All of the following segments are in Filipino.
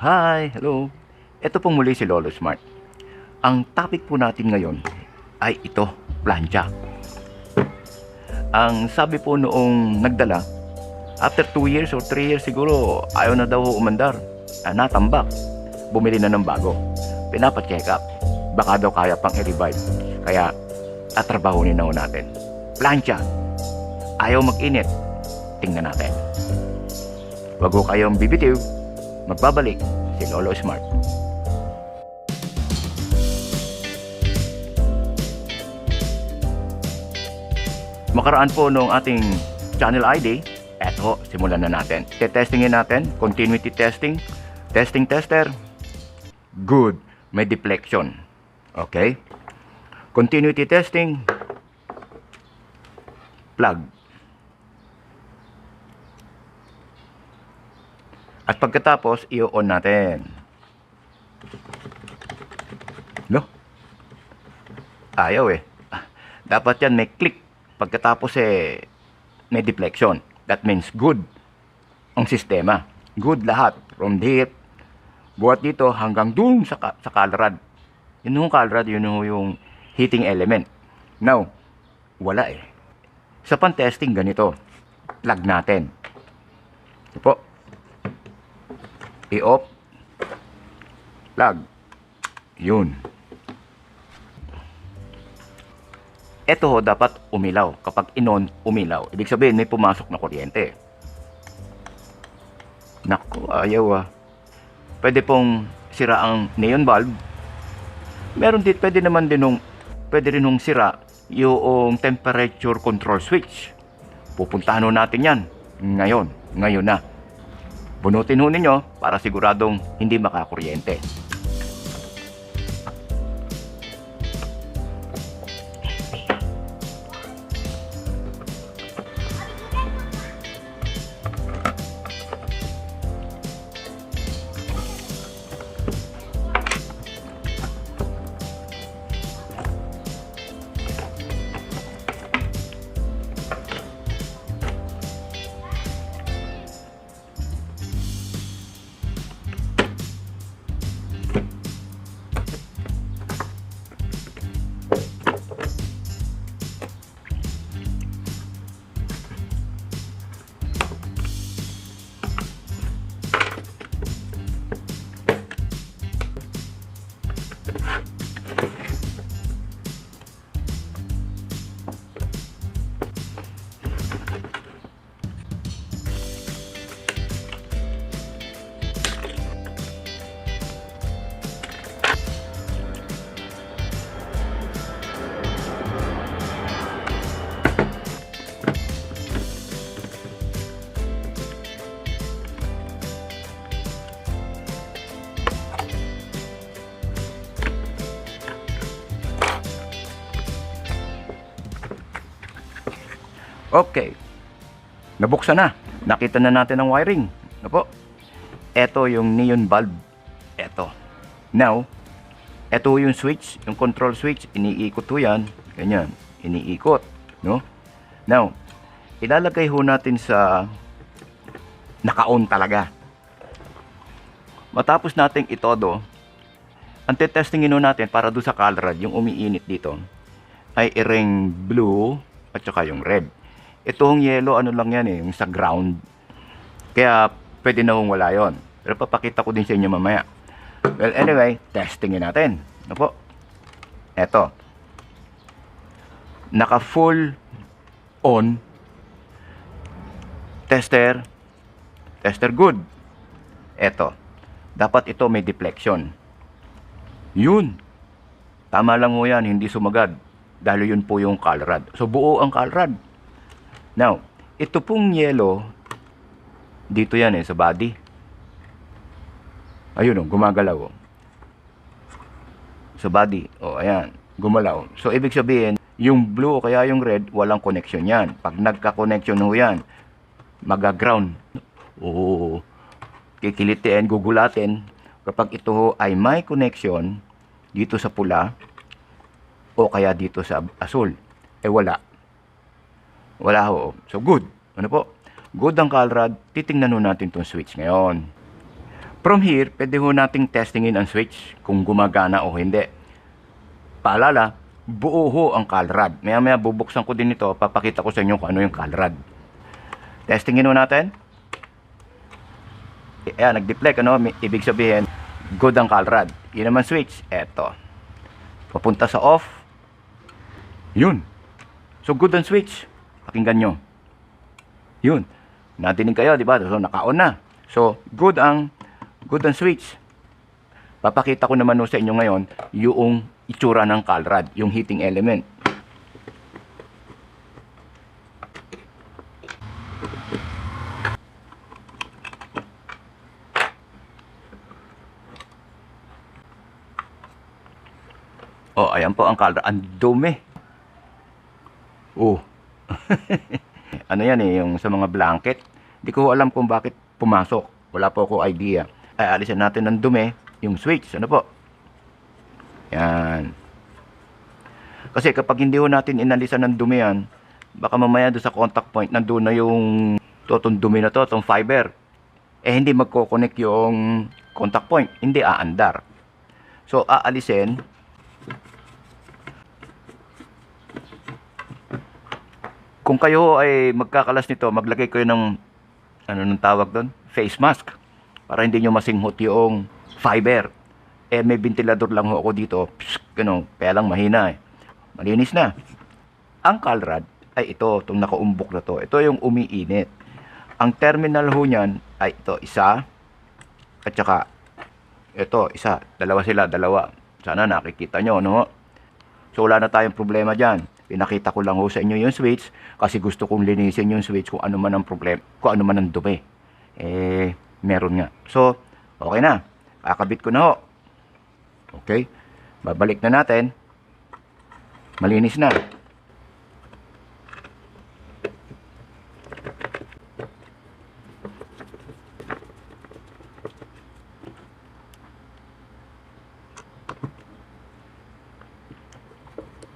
Hi, hello. Ito pong muli si Lolo Smart. Ang topic po natin ngayon ay ito, plancha. Ang sabi po noong nagdala, after 2 years or 3 years siguro, ayaw na daw umandar. Natambak. Bumili na ng bago. Pinapacheck up. Baka daw kaya pang i-revive. Kaya, tatrabahunin na ho natin. Plancha. Ayaw mag-init. Tingnan natin. Wag ho kayong bibitiw. Magbabalik si Lolo Smart. Makaraan po nung ating channel ID, eto, simulan na natin. Testingin natin, continuity testing, testing tester, good, may deflection. Okay? Continuity testing, plug. At pagkatapos, i-on natin. No? Ayaw eh. Dapat yan may click. Pagkatapos may deflection. That means good ang sistema. Good lahat. From here, buhat dito hanggang dun sa kalrad. Yun yung kalrad, yun yung heating element. Now, wala eh. Sa pan-testing ganito. Plug natin. Ito po. I-off. Plug. Yun. Ito ho, dapat umilaw. Kapag inon, umilaw. Ibig sabihin, may pumasok na kuryente. Naku, ayaw ah. Pwede pong sira ang neon bulb. Pwede rin nung sira yung temperature control switch. Pupuntahan ho natin yan. Ngayon na. Bunutin ho ninyo para siguradong hindi makakuryente. Okay. Nabuksan na. Nakita na natin ang wiring. Ano po? Ito yung neon bulb. Ito. Now, ito yung switch, yung control switch. Iniikot ho yan. Ganyan. Iniikot. No? Now, ilalagay ho natin sa naka-on talaga. Matapos nating itodo, ang testingin ho natin para doon sa color yung umiinit dito, ay i-ring blue at saka yung red. Itong yellow, ano lang yan eh, yung sa ground. Kaya, pwede na hong wala yun. Pero papakita ko din sa inyo mamaya. Well, anyway, testingin natin. Ano po? Eto. Naka full on. Tester. Tester good. Eto. Dapat ito may deflection. Yun. Tama lang mo yan, hindi sumagad. Dahil yun po yung kalrad. So, buo ang kalrad. Now, ito pong yellow, dito yan sa body. Ayun gumagalaw. Sa body, ayan, gumalaw. So, ibig sabihin, yung blue o kaya yung red, walang connection yan. Pag nagka-connection ho yan, mag-ground. Kikilitin, gugulatin. Kapag ito ho ay may connection, dito sa pula, o kaya dito sa asul, wala. Wala ho. So, good. Ano po? Good ang kalrad. Titingnan ho natin itong switch ngayon. From here, pwede ho nating testingin ang switch kung gumagana o hindi. Paalala, buo ho ang kalrad. Maya-maya bubuksan ko din ito, papakita ko sa inyo kung ano yung kalrad. Testingin ho natin. Ayan, nag-deflect, ano? Ibig sabihin, good ang kalrad. Yun naman switch, eto. Papunta sa off. Yun. So, good ang switch. Pakinggan nyo. Yun. Nadinig kayo, di ba? So, naka-on na. So, good ang switch. Papakita ko naman sa inyo ngayon yung itsura ng kalrad, yung heating element. Oh, ayan po ang kalrad. Ang dumi. Oh. Ano yan yung sa mga blanket. Hindi ko alam kung bakit pumasok. Wala po ako idea. Alisin natin ng dumi, yung switch. Ano po? Yan. Kasi kapag hindi ho natin inalisan ng dumi yan, baka mamaya doon sa contact point, nandun na yung itong dumi na to, itong fiber. Hindi magkoconnect yung contact point. Hindi aandar. So, aalisin. Kung kayo ay magkakalas nito, maglagay kayo ng, ano nung tawag doon? Face mask. Para hindi nyo masinghot yung fiber. May ventilador lang ho ako dito. Psst, ganun, kaya lang mahina Malinis na. Ang kalrad ay ito, itong nakaumbok na to. Ito yung umiinit. Ang terminal ho niyan ay ito, isa. At saka, ito, isa. Dalawa sila, dalawa. Sana nakikita nyo, no? So, wala na tayong problema dyan. Pinakita ko lang ho sa inyo yung switch kasi gusto kong linisin yung switch kung ano man ang problema, kung ano man ang dumi. Meron nga. So, okay na. Kakabit ko na ho. Okay. Babalik na natin. Malinis na.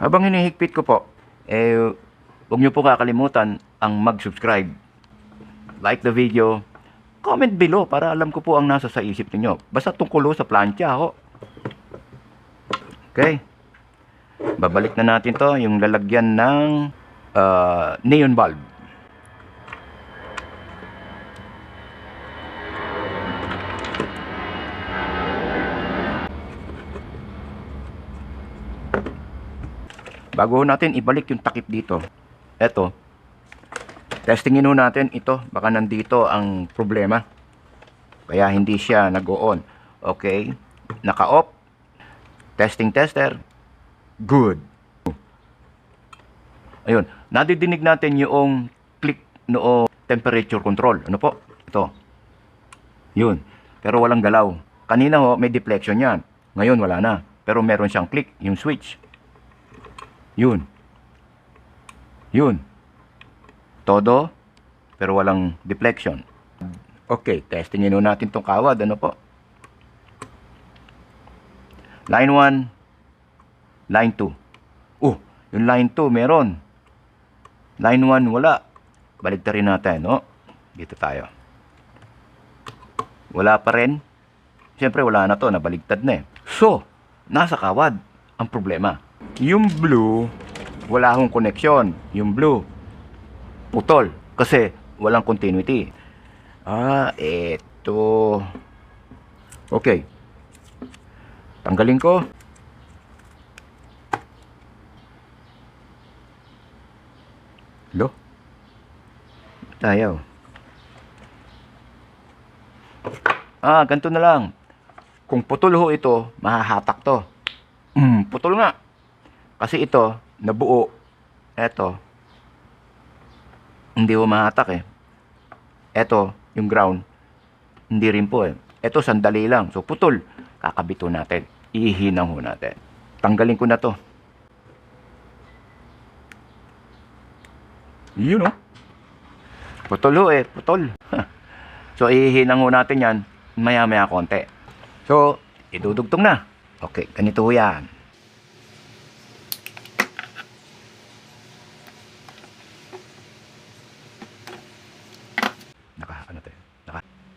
Habang hinihigpit ko po, huwag niyo po kakalimutan ang mag-subscribe. Like the video, comment below para alam ko po ang nasa sa isip niyo. Basta tungkol sa plancha ho. Okay. Babalik na natin to, yung lalagyan ng neon bulb. Bago natin ibalik yung takip dito, eto, testingin ho natin ito, baka nandito ang problema. Kaya hindi siya nag-on. Okay, naka-off. Testing tester. Good. Ayun, nadidinig natin yung click no temperature control. Ano po? Ito. Yun. Pero walang galaw. Kanina ho, may deflection yan. Ngayon wala na. Pero meron siyang click, yung switch. Yun. Yun. Todo, pero walang deflection. Okay, testingin natin tong kawad. Ano po? Line 1, line 2. Yung line 2 meron. Line 1 wala. Baligtarin natin, no? Dito tayo. Wala pa rin. Siyempre, wala na to. Nabaligtad na So, nasa kawad ang problema. Yung blue, wala akong connection. Yung blue, putol. Kasi walang continuity. Eto. Okay. Tanggalin ko. Lo? Tayo. Ganito na lang. Kung putol ho ito, mahahatak to. Putol nga. Kasi ito, nabuo. Eto. Hindi ho mahatak Eto, yung ground. Hindi rin po Eto, sandali lang. So, putol. Kakabito natin. Ihinang ho natin. Tanggalin ko na to. Yun Putol ho putol. So, ihinang ho natin yan. Maya-maya konti. So, idudugtong na. Okay, ganito ho yan.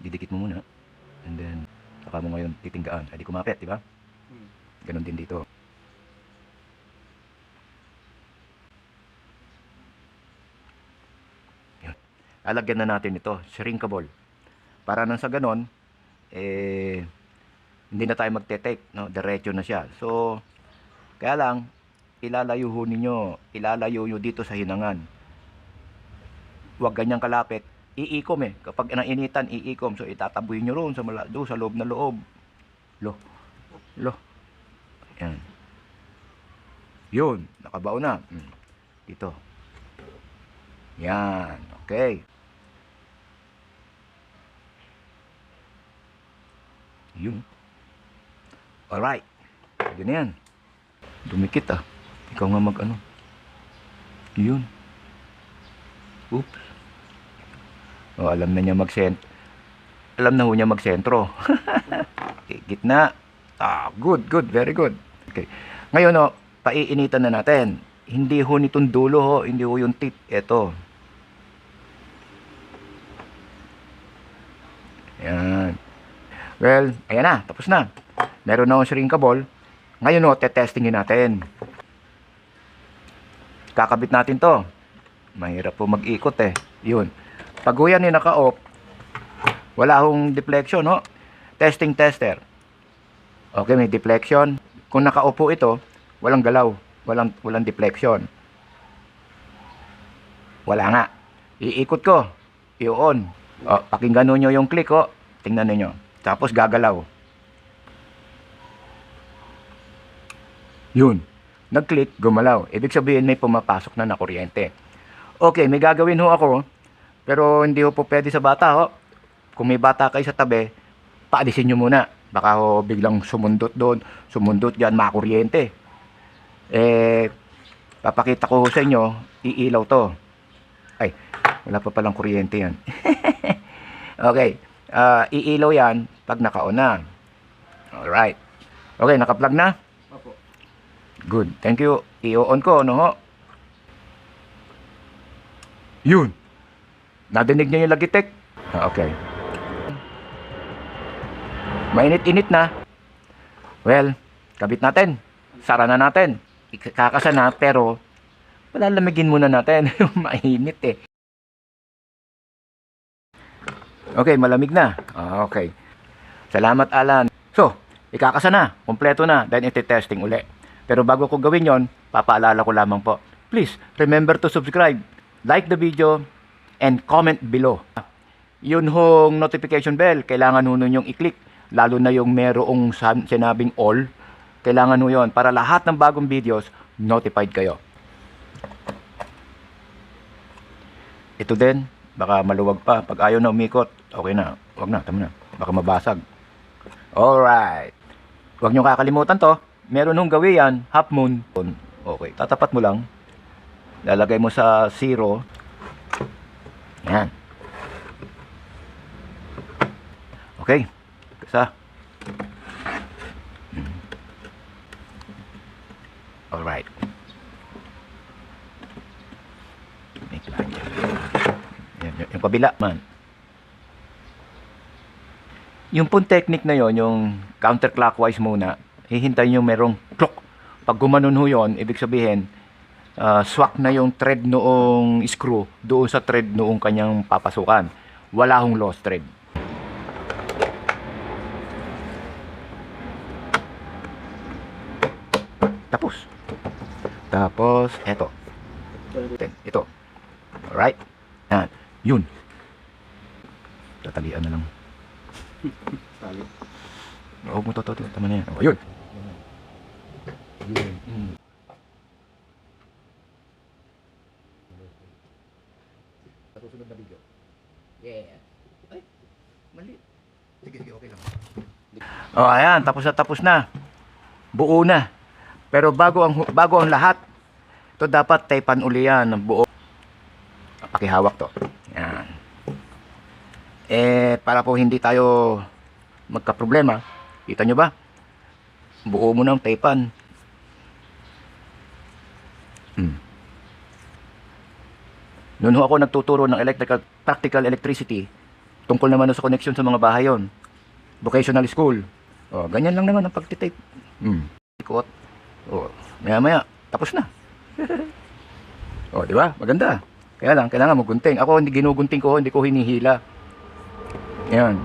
Didikit mo muna. And then, Saka mo ngayon titinggaan. Ay di kumapit, di ba? Ganon din dito. Yan. Alagyan na natin ito, shrinkable. Para nang sa ganon, hindi na tayo magte-take, no? Diretso na siya. So, kaya lang, ilalayo nyo dito sa hinangan. Huwag ganyang kalapit. Iikom Kapag nainitan, iikom. So, itataboy nyo roon sa loob na loob. Lo. Yan. Yun. Nakabao na. Dito. Yan. Okay. Yun. Alright. Pwede na yan. Dumikit Ikaw nga mag-ano. Yun. Oops. Alam na niya alam na ho niya magsentro. Okay, gitna. Good. Very good. Okay. Ngayon, paiinitan na natin. Hindi ho nitong dulo, hindi ho yung tip. Ito. Yan. Well, ayan na. Tapos na. Meron na akong shrinkable. Ngayon, testingin natin. Kakabit natin to. Mahirap po mag-ikot Yun. Pag yan naka-off, wala hong deflection, Testing tester. Okay, may deflection. Kung naka-off po ito, walang galaw. Walang deflection. Wala nga. Iikot ko. I-on. Pakinggan nyo yung click, Tingnan niyo. Tapos gagalaw. Yun. Nag-click, gumalaw. Ibig sabihin may pumapasok na kuryente. Okay, may gagawin ho ako. Pero hindi ho po pwede sa bata, Kung may bata kayo sa tabi, paalisin nyo muna. Baka biglang sumundot doon, sumundot dyan, makuryente. Papakita ko sa inyo, iilaw to. Ay, wala pa palang kuryente yan. Okay, iilaw yan pag naka-on na. Alright. Okay, naka-plug na? Opo. Good, thank you. I-on ko, Yun. Nadinig niyo yung lagitek? Okay. Mainit-init na. Well, kabit natin. Sara na natin. Ikakasa na, pero palalamigin muna natin. Mainit Okay, malamig na. Okay. Salamat, Alan. So, ikakasa na. Kompleto na. Then, iti-testing uli. Pero bago ko gawin yon, papaalala ko lamang po. Please, remember to subscribe, like the video, and comment below. Yun hong notification bell, kailangan nun yung i-click. Lalo na yung merong sinabing all, kailangan nun yun. Para lahat ng bagong videos, notified kayo. Ito din, baka maluwag pa. Pag ayaw na umikot, okay na. Huwag na, tama na. Baka mabasag. Alright. Huwag nyo kakalimutan to. Meron nung gawin yan, half moon. Okay, tatapat mo lang. Lalagay mo sa 0. Yan. Okay. Isa. Alright. Yung kabila man. Yung pong technique na yon, yung counterclockwise muna, hihintayin yung merong clock. Pag gumanon ho yun, ibig sabihin, swak na yung thread noong screw doon sa thread noong kanyang papasukan. Wala hong lost thread. Tapos, eto. Ito. Alright? Yan. Yun. Tatalian na lang. Tali. Huwag mo to. Tama na yan. O, yun. Sa susunod na video. Yeah. Ay, mali. Sige, okay lang. O, ayan. Tapos na. Buo na. Pero bago ang lahat, ito dapat tapean uli yan ng buo. Pakihawak to. Yan. Para po hindi tayo magka-problema, kita nyo ba? Buo mo ng tapean. Noon ako nagtuturo ng practical electricity, tungkol naman sa connection sa mga bahay yon. vocational school. O, ganyan lang naman ang pagtitape. Ikot. O, maya-maya, tapos na. O, di ba? Maganda. Kaya lang, kailangan mo gunting. Ako, hindi ginugunting ko, hindi ko hinihila. Ayan.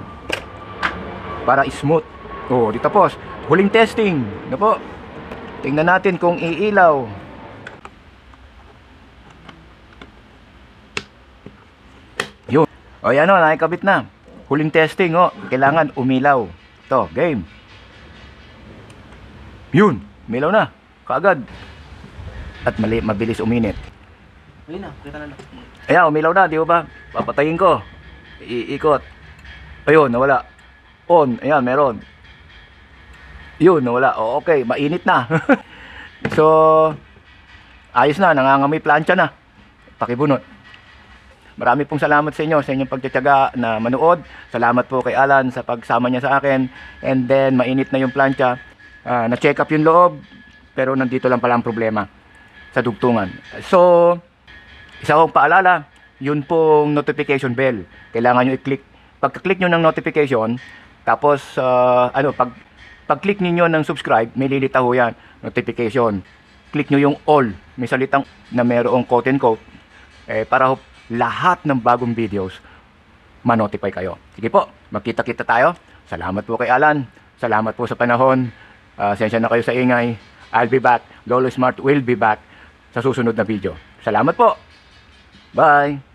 Para smooth. O, di tapos. Huling testing. Ano po? Tingnan natin kung iilaw. Yun. O, yan o, nakikabit na. Huling testing, o. Kailangan umilaw. Ito, game. Yun. Umilaw na. Kaagad. At mabilis uminit. Ayun na, kita na lang. Ayan, umilaw na, di ba? Papatayin ko. Iikot. Ayun, nawala. On. Ayan, meron. Yun, nawala. O, okay, mainit na. So, ayos na. Nangangamoy plancha na. Pakibunot. Marami pong salamat sa inyo, sa inyong pagtsatsaga na manood. Salamat po kay Alan sa pagsama niya sa akin. And then, mainit na yung plancha. Na-check up yung loob. Pero nandito lang pala ang problema sa dugtungan. So, isa kong paalala, yun pong notification bell. Kailangan nyo i-click. Pagka-click nyo ng notification, tapos, pag-click niyo ng subscribe, may lilitaw ho yan, notification. Click nyo yung all. May salitang na mayroong quote and quote. Para ho, lahat ng bagong videos, ma-notify kayo. Sige po, magkita-kita tayo. Salamat po kay Alan. Salamat po sa panahon. Sensya na kayo sa ingay. I'll be back. Lolo Smart will be back sa susunod na video. Salamat po. Bye!